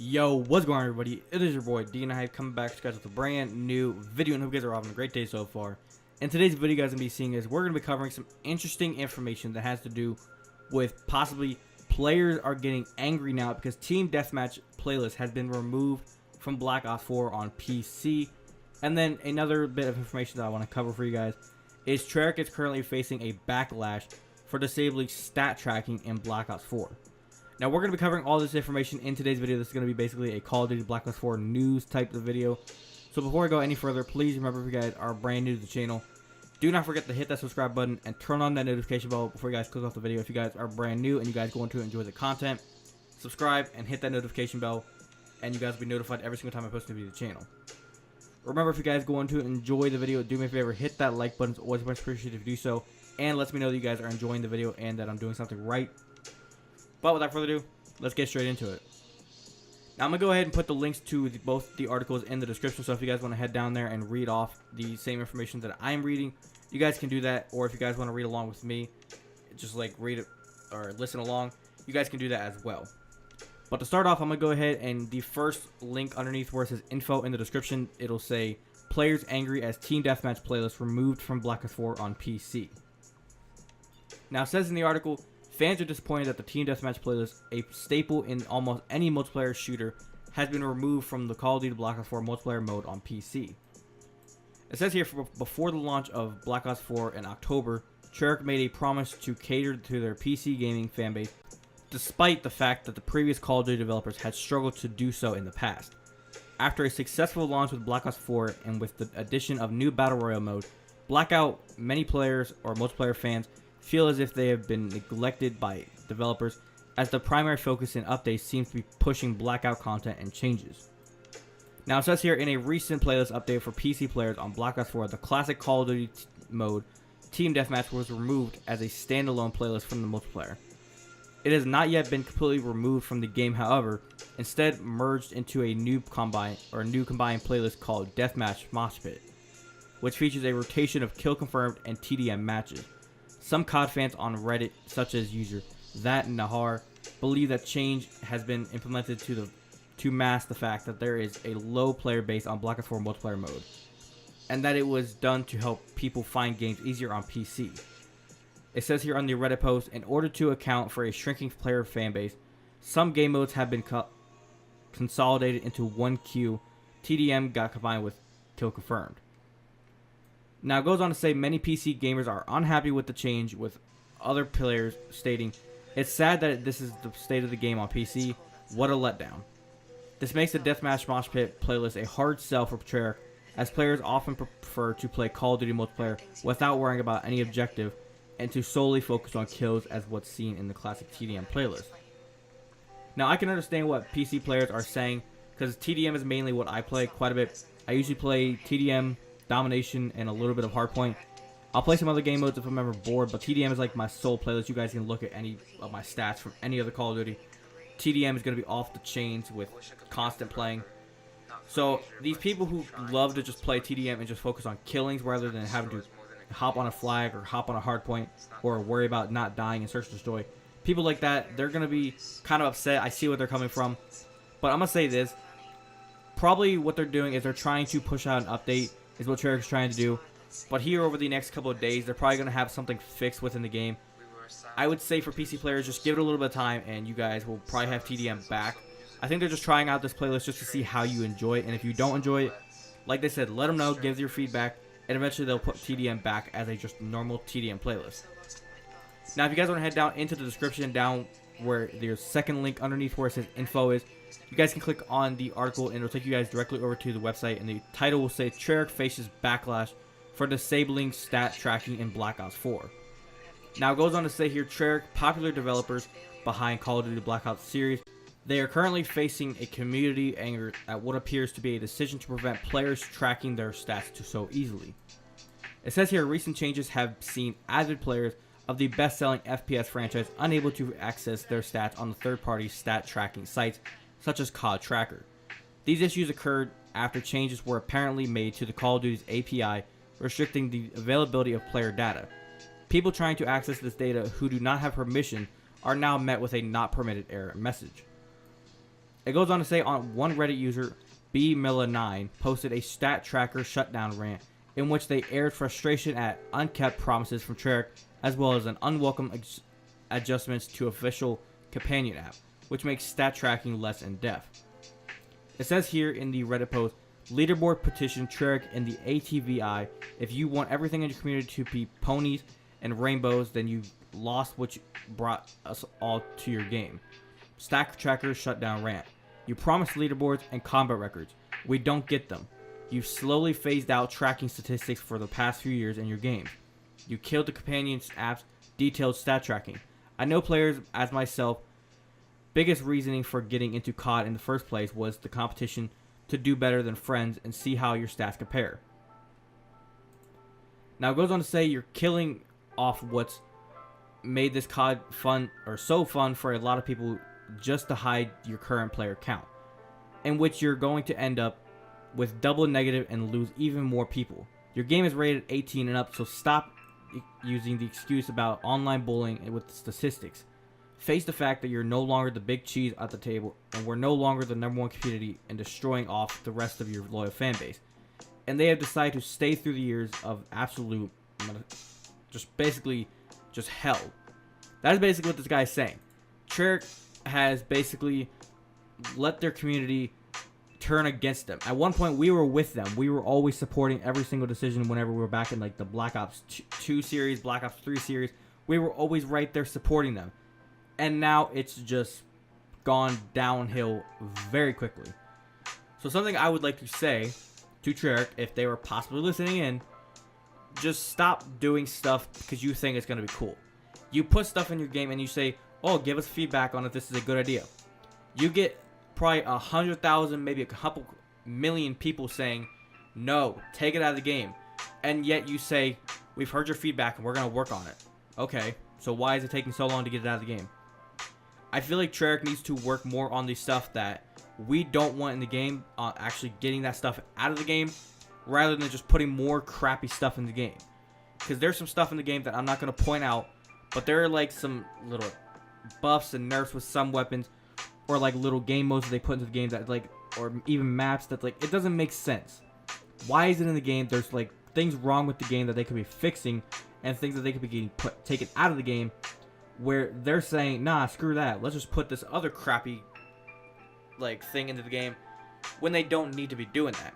Yo, what's going on, everybody? It is your boy D, and I have come back to you guys with a brand new video, and hope you guys are having a great day so far. In today's video, you guys are going to be seeing is we're going to be covering some interesting information that has to do with possibly players are getting angry now because Team Deathmatch playlist has been removed from Black Ops 4 on PC. And then another bit of information that I want to cover for you guys is Treyarch is currently facing a backlash for disabling stat tracking in Black Ops 4. Now, we're going to be covering all this information in today's video. This is going to be basically a Call of Duty Black Ops 4 news type of video. So before I go any further, please remember, if you guys are brand new to the channel, do not forget to hit that subscribe button and turn on that notification bell before you guys click off the video. If you guys are brand new and you guys going to enjoy the content, subscribe and hit that notification bell, and you guys will be notified every single time I post a video to the channel. Remember, if you guys going to enjoy the video, do me a favor, hit that like button. It's always much appreciated if you do so, and lets me know that you guys are enjoying the video and that I'm doing something right. But without further ado, let's get straight into it. Now, I'm going to go ahead and put the links to both the articles in the description, so if you guys want to head down there and read off the same information that I'm reading, you guys can do that. Or if you guys want to read along with me, just like read it or listen along, you guys can do that as well. But to start off, I'm going to go ahead and the first link underneath where it says info in the description, it'll say players angry as Team Deathmatch playlist removed from Black Ops 4 on PC. Now, it says in the article, fans are disappointed that the Team Deathmatch playlist, a staple in almost any multiplayer shooter, has been removed from the Call of Duty Black Ops 4 multiplayer mode on PC. It says here, before the launch of Black Ops 4 in October, Treyarch made a promise to cater to their PC gaming fanbase, despite the fact that the previous Call of Duty developers had struggled to do so in the past. After a successful launch with Black Ops 4 and with the addition of new Battle Royale mode, Blackout, many players or multiplayer fans feel as if they have been neglected by developers, as the primary focus in updates seems to be pushing Blackout content and changes. Now, it says here, in a recent playlist update for PC players on Black Ops 4, the classic Call of Duty mode, Team Deathmatch, was removed as a standalone playlist from the multiplayer. It has not yet been completely removed from the game, however, instead merged into a new combined playlist called Deathmatch Mosh Pit, which features a rotation of kill confirmed and TDM matches. Some COD fans on Reddit, such as user That Nahar, believe that change has been implemented to mask the fact that there is a low player base on Black Ops 4 multiplayer mode, and that it was done to help people find games easier on PC. It says here on the Reddit post, in order to account for a shrinking player fan base, some game modes have been consolidated into one queue. TDM got combined with kill confirmed. Now, it goes on to say many PC gamers are unhappy with the change, with other players stating, "It's sad that this is the state of the game on PC. What a letdown." This makes the Deathmatch Mosh Pit playlist a hard sell for Treyarch, as players often prefer to play Call of Duty multiplayer without worrying about any objective and to solely focus on kills, as what's seen in the classic TDM playlist. Now, I can understand what PC players are saying, because TDM is mainly what I play quite a bit. I usually play TDM, Domination, and a little bit of Hardpoint. I'll play some other game modes if I'm ever bored, but TDM is like my sole playlist. You guys can look at any of my stats from any other Call of Duty. TDM is going to be off the chains with constant playing. So these people who love to just play TDM and just focus on killings rather than having to hop on a flag or hop on a hardpoint or worry about not dying in search and destroy, people like that, they're going to be kind of upset. I see where they're coming from, but I'm going to say this. Probably what they're doing is they're trying to push out an update, is what Treyarch is trying to do. But here over the next couple of days, they're probably going to have something fixed within the game. I would say for PC players, just give it a little bit of time and you guys will probably have TDM back. I think they're just trying out this playlist just to see how you enjoy it. And if you don't enjoy it, like they said, let them know, give your feedback, and eventually they'll put TDM back as a just normal TDM playlist. Now, if you guys want to head down into the description, down where their second link underneath where it says info is, you guys can click on the article and it'll take you guys directly over to the website, and the title will say Treyarch faces backlash for disabling stat tracking in Black Ops 4. Now, it goes on to say here, Treyarch, popular developers behind Call of Duty Black Ops series, they are currently facing a community anger at what appears to be a decision to prevent players tracking their stats so easily. It says here, recent changes have seen avid players of the best-selling FPS franchise unable to access their stats on the third-party stat tracking sites such as COD Tracker. These issues occurred after changes were apparently made to the Call of Duty's API, restricting the availability of player data. People trying to access this data who do not have permission are now met with a not permitted error message. It goes on to say on one Reddit user, bmilla9, posted a stat tracker shutdown rant in which they aired frustration at unkept promises from Treyarch, as well as an unwelcome adjustments to official companion app, which makes stat tracking less in-depth. It says here in the Reddit post, leaderboard petition Treyarch in the ATVI. If you want everything in your community to be ponies and rainbows, then you lost what brought us all to your game. Stack tracker shutdown rant. You promised leaderboards and combat records. We don't get them. You've slowly phased out tracking statistics for the past few years in your games. You killed the companion app's detailed stat tracking. I know players as myself. Biggest reasoning for getting into COD in the first place was the competition to do better than friends and see how your stats compare. Now it goes on to say you're killing off what's made this COD fun or so fun for a lot of people just to hide your current player count, in which you're going to end up with double negative and lose even more people. Your game is rated 18 and up, so stop using the excuse about online bullying with the statistics. Face the fact that you're no longer the big cheese at the table, and we're no longer the #1 community and destroying off the rest of your loyal fan base. And they have decided to stay through the years of absolute, just hell. That is basically what this guy is saying. Treyarch has basically let their community turn against them. At one point, we were with them. We were always supporting every single decision whenever we were back in like the Black Ops 2 series, Black Ops 3 series. We were always right there supporting them. And now it's just gone downhill very quickly. So something I would like to say to Treyarch, if they were possibly listening in, just stop doing stuff because you think it's going to be cool. You put stuff in your game and you say, oh, give us feedback on if this is a good idea. You get probably 100,000, maybe a couple million people saying, no, take it out of the game. And yet you say, we've heard your feedback and we're going to work on it. Okay, so why is it taking so long to get it out of the game? I feel like Treyarch needs to work more on the stuff that we don't want in the game, actually getting that stuff out of the game, rather than just putting more crappy stuff in the game. Because there's some stuff in the game that I'm not going to point out, but there are like some little buffs and nerfs with some weapons, or like little game modes that they put into the game that like, or even maps that like, it doesn't make sense. Why is it in the game? There's like things wrong with the game that they could be fixing, and things that they could be getting taken out of the game, where they're saying, nah, screw that, let's just put this other crappy like thing into the game, when they don't need to be doing that.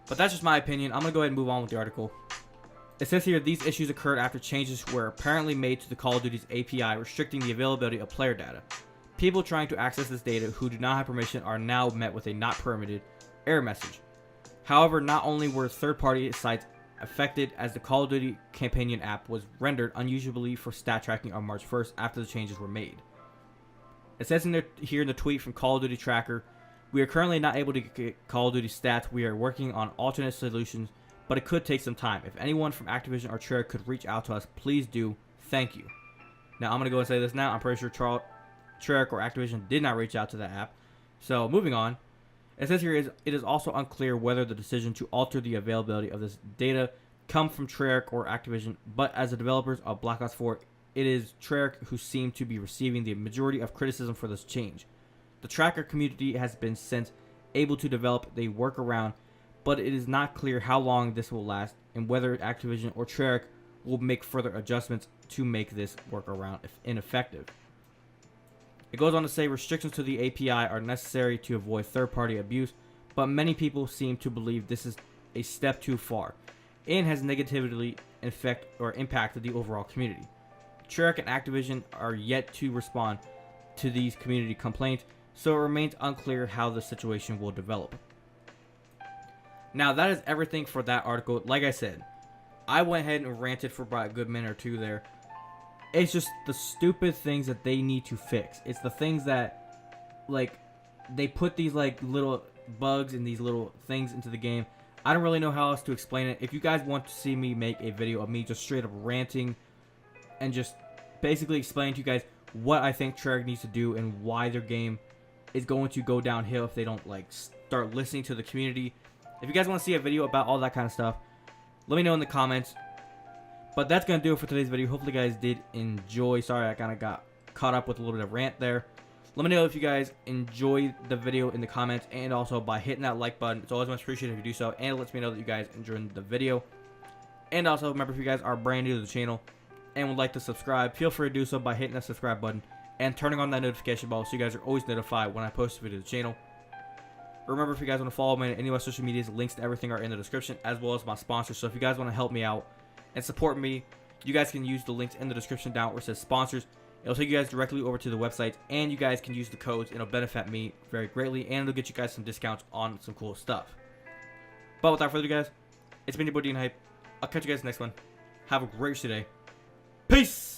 But that's just my opinion. I'm gonna go ahead and move on with the article. It says here, these issues occurred after changes were apparently made to the Call of Duty's API restricting the availability of player data. People trying to access this data who do not have permission are now met with a not permitted error message. However, not only were third-party sites affected, as the Call of Duty companion app was rendered unusably for stat tracking on March 1st after the changes were made. It says here in the tweet from Call of Duty Tracker, we are currently not able to get Call of Duty stats. We are working on alternate solutions, but it could take some time. If anyone from Activision or Treyarch could reach out to us, please do. Thank you. Now, I'm going to go and say this now. I'm pretty sure Treyarch or Activision did not reach out to that app. So, moving on. It says here, it is also unclear whether the decision to alter the availability of this data come from Treyarch or Activision, but as the developers of Black Ops 4, it is Treyarch who seem to be receiving the majority of criticism for this change. The tracker community has been since able to develop the workaround, but it is not clear how long this will last and whether Activision or Treyarch will make further adjustments to make this workaround ineffective. It goes on to say restrictions to the API are necessary to avoid third-party abuse, but many people seem to believe this is a step too far and has negatively impacted the overall community. Treyarch and Activision are yet to respond to these community complaints, so it remains unclear how the situation will develop. Now, that is everything for that article. Like I said, I went ahead and ranted for about a good minute or two there. It's just the stupid things that they need to fix. It's the things that, like, they put these, like, little bugs and these little things into the game. I don't really know how else to explain it. If you guys want to see me make a video of me just straight up ranting and just basically explain to you guys what I think Treyarch needs to do and why their game is going to go downhill if they don't, like, start listening to the community. If you guys want to see a video about all that kind of stuff, let me know in the comments. But that's going to do it for today's video. Hopefully you guys did enjoy. Sorry, I kind of got caught up with a little bit of rant there. Let me know if you guys enjoy the video in the comments, and also by hitting that like button. It's always much appreciated if you do so, and it lets me know that you guys enjoyed the video. And also, remember, if you guys are brand new to the channel and would like to subscribe, feel free to do so by hitting that subscribe button and turning on that notification bell so you guys are always notified when I post a video to the channel. Remember, if you guys want to follow me on any of my social medias, links to everything are in the description, as well as my sponsors. So if you guys want to help me out and support me, you guys can use the links in the description down where it says sponsors. It'll take you guys directly over to the website, and you guys can use the codes. It'll benefit me very greatly, and it'll get you guys some discounts on some cool stuff. But without further ado, guys, it's been your boy Dean Hype. I'll catch you guys next one. Have a great day. Peace!